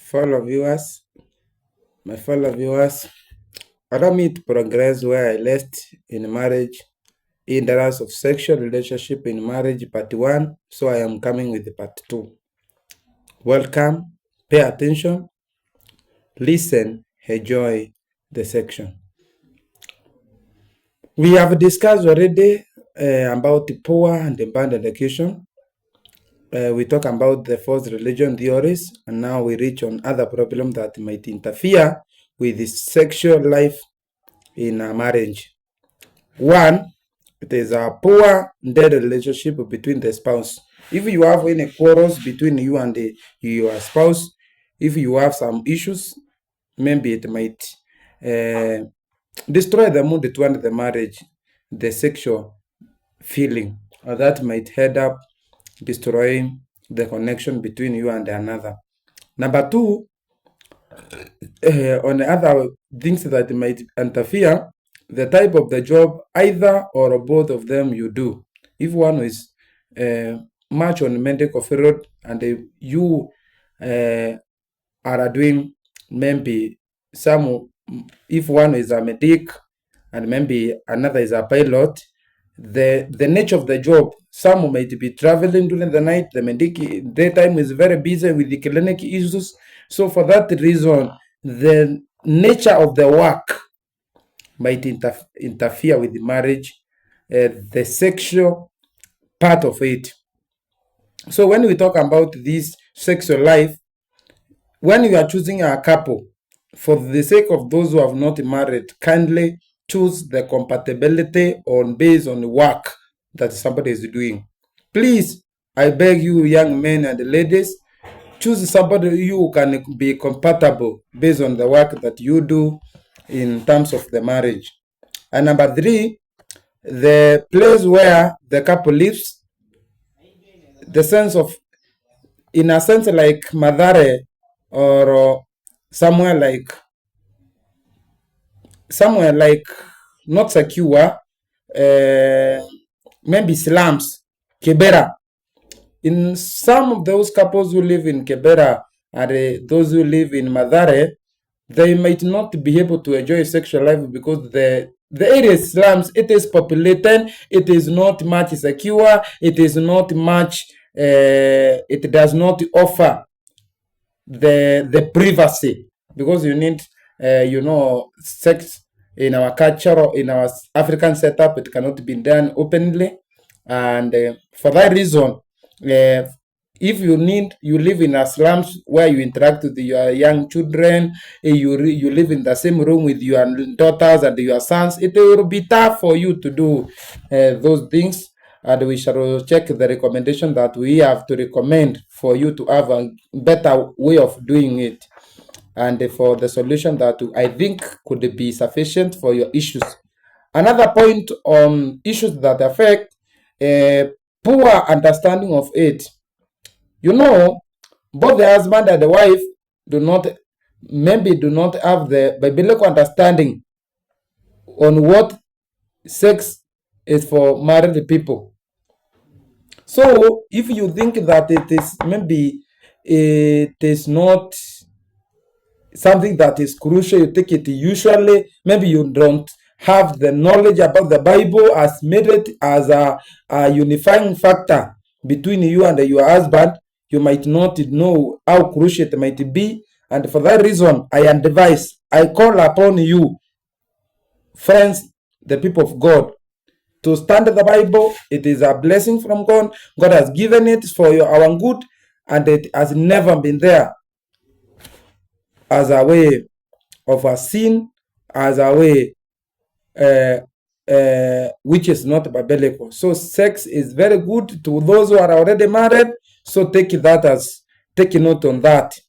fellow viewers, my fellow viewers, allow me to progress where I left in marriage, hindrance of sexual relationship in marriage, part 1. So I am coming with the part 2. Welcome, pay attention, listen, enjoy the section. We have discussed already about the poor and the bad education. We talk about the false religion theories, and now we reach on other problems that might interfere with the sexual life in a marriage. One, it is a poor dead relationship between the spouse. If you have any quarrels between you and your spouse, if you have some issues, maybe it might destroy the mood to end the marriage, the sexual feeling, or that might head up destroying the connection between you and another. Number two, on the other things that might interfere, the type of the job, either or both of them you do. If one is much on medical field and you are doing maybe some, if one is a medic and maybe another is a pilot, the nature of the job, some might be traveling during the night, the medic daytime is very busy with the clinic issues. So for that reason, the nature of the work might interfere with the marriage, the sexual part of it. So when we talk about this sexual life, when you are choosing a couple, for the sake of those who have not married, kindly choose the compatibility based on the work that somebody is doing. Please, I beg you, young men and ladies, choose somebody you can be compatible based on the work that you do in terms of the marriage. And number three, the place where the couple lives, the sense of, in a sense like Madare or somewhere like not secure, maybe slums, Kibera. In some of those couples who live in Kibera and those who live in Madare, they might not be able to enjoy sexual life because the area is slums, it is populated, it is not much secure, it is not much, it does not offer the privacy, because you need, sex in our culture, in our African setup, it cannot be done openly. And for that reason, if you live in a slums where you interact with your young children, you live in the same room with your daughters and your sons, it will be tough for you to do those things. And we shall check the recommendation that we have to recommend for you to have a better way of doing it, and for the solution that I think could be sufficient for your issues. Another point on issues that affect poor understanding of it. Both the husband and the wife do not have the biblical understanding on what sex is for married people. So if you think that it is not something that is crucial, you take it usually, maybe you don't have the knowledge about the Bible as made it as a unifying factor between you and your husband, you might not know how crucial it might be. And for that reason, I call upon you, friends, the people of God, to stand the Bible. It is a blessing from God. God has given it for our good, and it has never been there as a way of a sin, as a way which is not biblical. So sex is very good to those who are already married. So take note on that.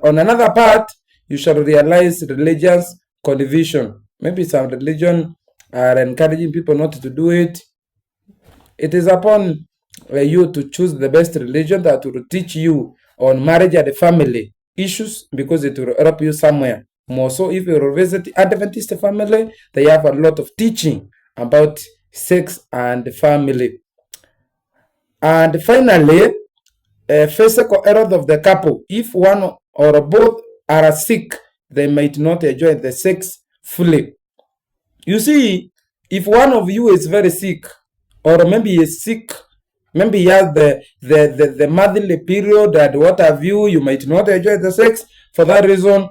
On another part, you shall realize religion's condition. Maybe some religion are encouraging people not to do it. It is upon you to choose the best religion that will teach you on marriage and family issues, because it will help you somewhere. More so, if you visit Adventist family, they have a lot of teaching about sex and family. And finally, physical health of the couple. If one or both are sick, they might not enjoy the sex fully. You see, if one of you is very sick, or maybe he is sick, maybe he has the monthly period and what have you, you might not enjoy the sex. For that reason,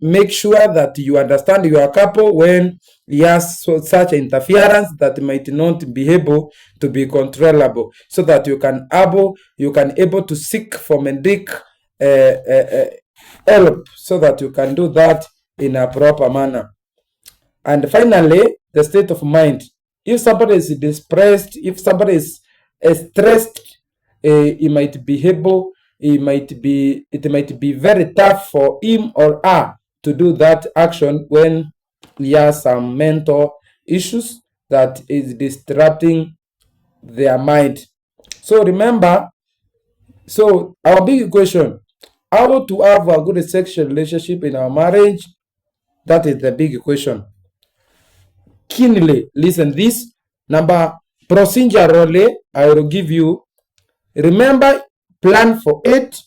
make sure that you understand your couple when he has such interference that might not be able to be controllable, so that you can able to seek for medic help, so that you can do that in a proper manner. And finally, the state of mind. If somebody is depressed, if somebody is stressed, it might be very tough for him or her to do that action when he has some mental issues that is distracting their mind. So remember, so our big question, how to have a good sexual relationship in our marriage? That is the big question. Keenly listen this. Number procedurally, I will give you. Remember, plan for it.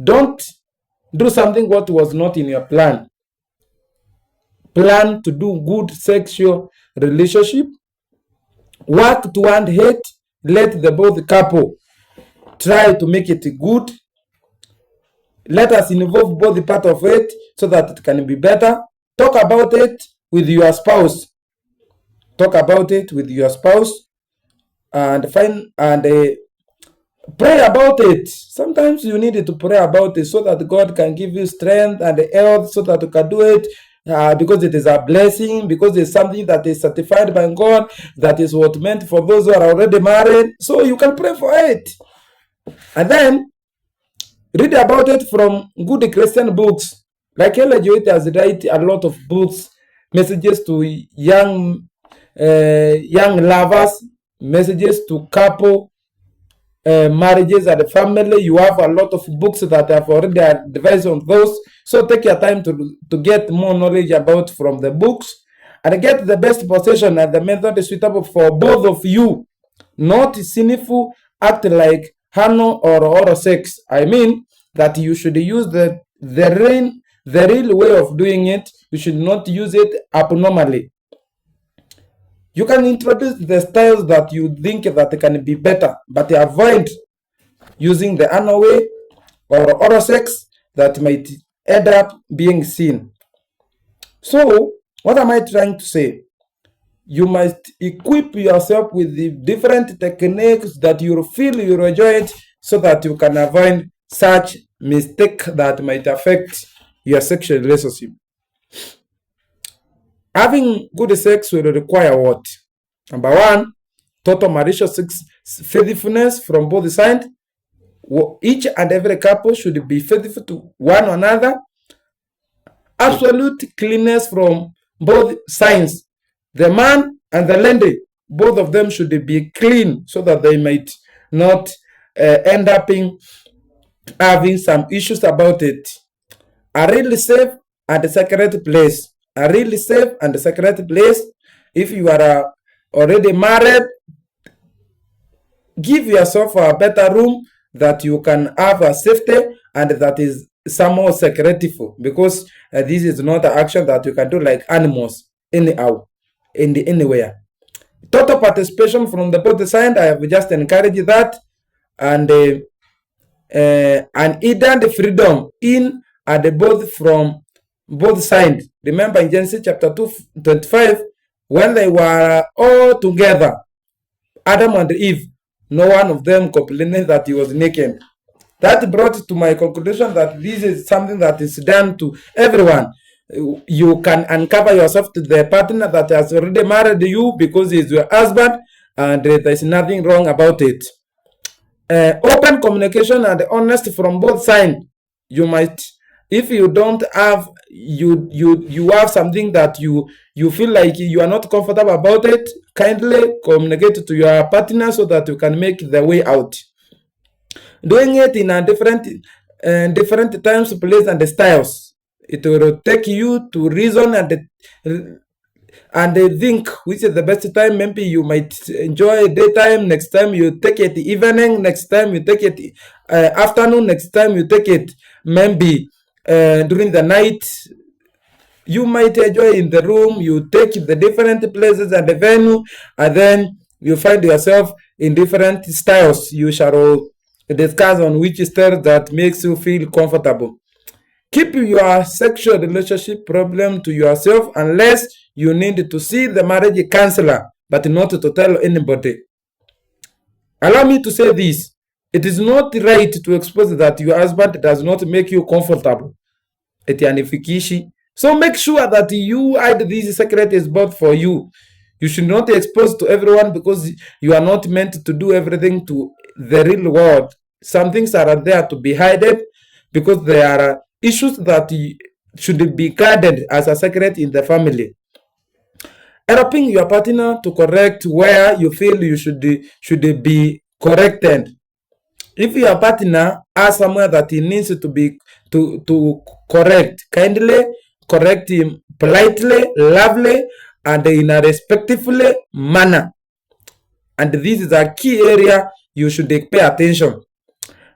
Don't do something what was not in your plan. Plan to do good sexual relationship. Work toward it. Let the both couple try to make it good. Let us involve both part of it so that it can be better. Talk about it with your spouse. Talk about it with your spouse and pray about it. Sometimes you need to pray about it so that God can give you strength and health so that you can do it, because it is a blessing, because it's something that is certified by God, that is what meant for those who are already married. So you can pray for it. And then read about it from good Christian books. Like Ellen G. White has written a lot of books, messages to young lovers, messages to couple, marriages and family. You have a lot of books that have already advised on those. So take your time to get more knowledge about from the books and get the best position and the method is suitable for both of you. Not sinful act like anal or oral sex. I mean that you should use the real way of doing it. You should not use it abnormally. You can introduce the styles that you think that can be better, but avoid using the anal way or oral sex that might end up being seen. So, what am I trying to say? You must equip yourself with the different techniques that you feel you enjoy it, so that you can avoid such mistake that might affect your sexual relationship. Having good sex will require what? Number one, total marital faithfulness from both sides. Each and every couple should be faithful to one another. Absolute cleanness from both sides. The man and the lady, both of them should be clean so that they might not end up having some issues about it. A really safe and sacred place. A really safe and sacred place. If you are already married, give yourself a better room that you can have a safety and that is somehow secretive, because this is not an action that you can do like animals anyhow, anywhere. Total participation from the both side. I have just encouraged that, and hidden freedom in and both from both sides. Remember in Genesis chapter 2:25, when they were all together, Adam and Eve, no one of them complained that he was naked. That brought to my conclusion that this is something that is done to everyone. You can uncover yourself to the partner that has already married you because he's your husband, and there's nothing wrong about it. Open communication and honesty from both sides. You might, if you don't have, you have something that you feel like you are not comfortable about it, kindly communicate to your partner so that you can make the way out. Doing it in a different times, place, and styles. It will take you to reason and and they think which is the best time. Maybe you might enjoy daytime, next time you take it evening, next time you take it afternoon, next time you take it maybe during the night. You might enjoy in the room, you take the different places and the venue, and then you find yourself in different styles. You shall discuss on which style that makes you feel comfortable. Keep your sexual relationship problem to yourself unless you need to see the marriage counselor, but not to tell anybody. Allow me to say this. It is not right to expose that your husband does not make you comfortable. So make sure that you hide this secret is both for you. You should not expose to everyone because you are not meant to do everything to the real world. Some things are there to be hidden because there are issues that should be guarded as a secret in the family. Helping your partner to correct where you feel you should be corrected. If your partner has somewhere that he needs to be to correct, kindly correct him politely, lovely, and in a respectful manner. And this is a key area you should pay attention.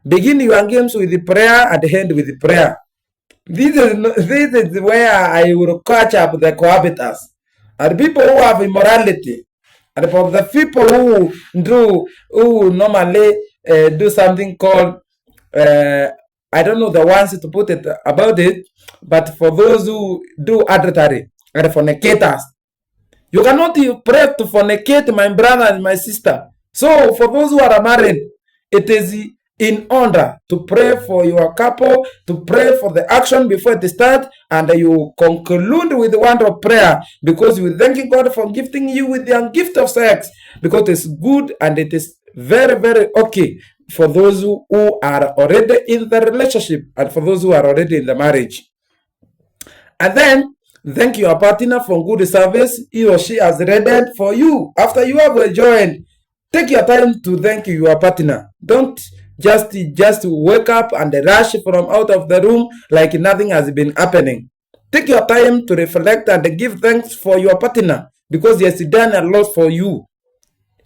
Begin your games with the prayer and end with the prayer. This is where I will catch up the cohabitants and people who have immorality, and for the people who normally do something called I don't know the ones to put it about it, but for those who do adultery and fornicators, you cannot pray to fornicate, my brother and my sister. So for those who are married, it is in order to pray for your couple, to pray for the action before it starts, and you conclude with the word of prayer, because you thank God for gifting you with the gift of sex, because it's good and it is very, very okay for those who are already in the relationship and for those who are already in the marriage. And then thank your partner for good service he or she has rendered for you after you have joined. Take your time to thank your partner. Don't just wake up and rush from out of the room like nothing has been happening. Take your time to reflect and give thanks for your partner because he has done a lot for you.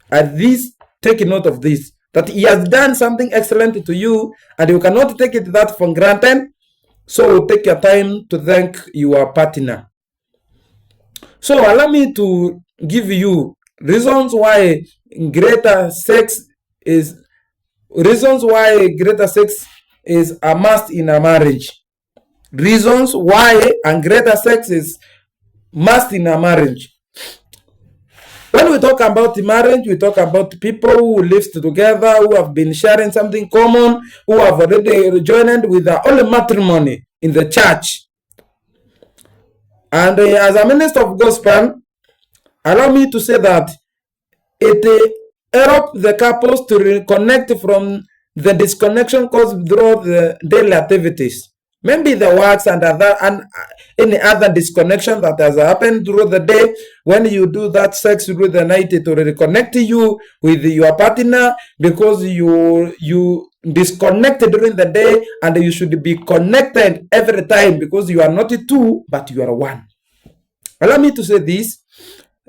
At least take note of this, that he has done something excellent to you and you cannot take it that for granted. So take your time to thank your partner. So allow me to give you reasons why greater sex is a must in a marriage. Reasons why and greater sex is must in a marriage. When we talk about marriage, we talk about people who live together, who have been sharing something common, who have already joined with the only matrimony in the church. And as a minister of gospel, allow me to say that it helps the couples to reconnect from the disconnection caused through the daily activities. Maybe the works and any other disconnection that has happened through the day. When you do that sex through the night, it will reconnect you with your partner because you disconnected during the day, and you should be connected every time because you are not two, but you are one. Allow me to say this,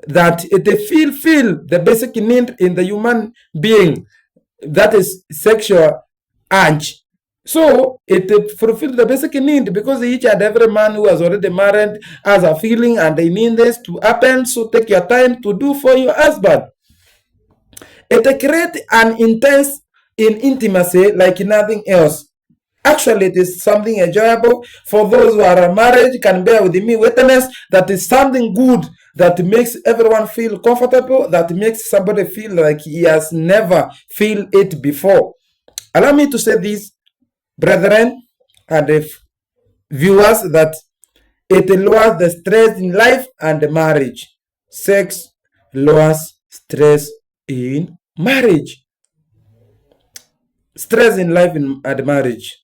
that it fulfill the basic need in the human being, that is sexual urge. So it fulfills the basic need because each and every man who has already married has a feeling and they need this to happen. So take your time to do for your husband. It creates an intense intimacy like nothing else. Actually, it is something enjoyable for those who are married. Can bear with me witness that is something good that makes everyone feel comfortable, that makes somebody feel like he has never feel it before. Allow me to say this, brethren and viewers, that it lowers the stress in life and marriage. Sex lowers stress in marriage. Stress in life and marriage.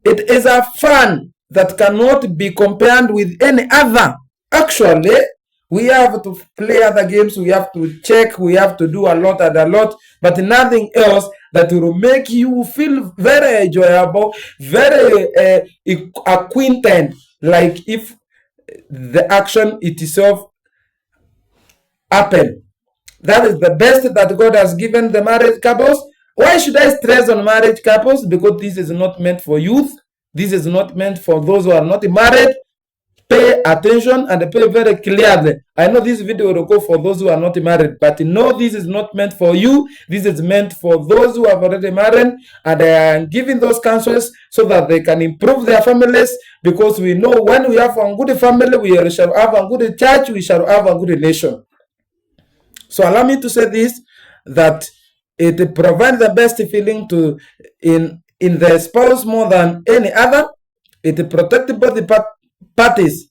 It is a fun that cannot be compared with any other. Actually, we have to play other games, we have to check, we have to do a lot, but nothing else that will make you feel very enjoyable, very acquainted, like if the action itself happen. That is the best that God has given the married couples. Why should I stress on married couples? Because this is not meant for youth. This is not meant for those who are not married. Pay attention and pay very clearly. I know this video will go for those who are not married, but no, this is not meant for you. This is meant for those who have already married, and I am giving those counsels so that they can improve their families, because we know when we have a good family, we shall have a good church, we shall have a good nation. So allow me to say this, that it provides the best feeling in the spouse more than any other. It protects both the parties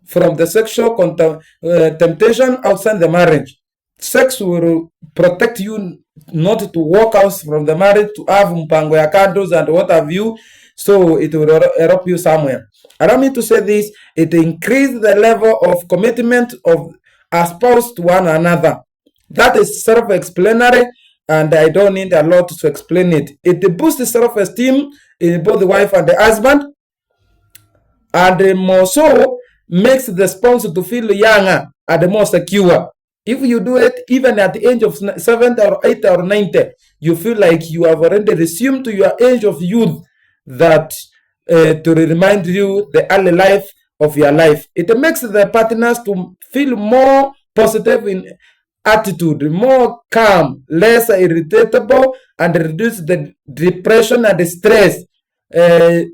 from the sexual temptation outside the marriage. Sex will protect you not to walk out from the marriage to have mpango ya candles and what have you. So it will help you somewhere. Allow me to say this, it increases the level of commitment of a spouse to one another. That is self-explanatory, and I don't need a lot to explain it. It boosts self-esteem in both the wife and the husband, and more so makes the spouse to feel younger and more secure. If you do it even at the age of 70 or 80 or 90, you feel like you have already resumed to your age of youth, that to remind you the early life of your life. It makes the partners to feel more positive in attitude, more calm, less irritable, and reduce the depression and the stress.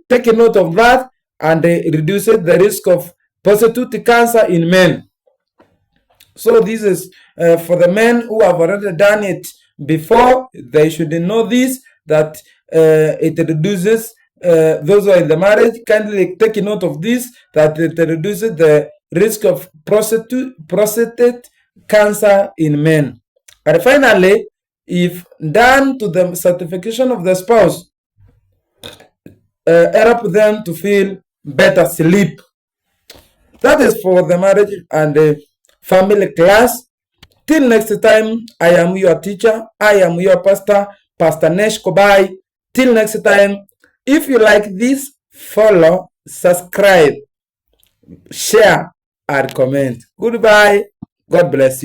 Take a note of that, and reduces the risk of prostate cancer in men. So this is for the men who have already done it before. They should know this, that it reduces those who are in the marriage. Kindly take a note of this, that it reduces the risk of prostate cancer in men. And finally, if done to the certification of the spouse, help them to feel better sleep. That is for the marriage and the family class. Till next time, I am your teacher. I am your pastor, Pastor Nesh Kobai. Till next time, if you like this, follow, subscribe, share, and comment. Goodbye. God bless you.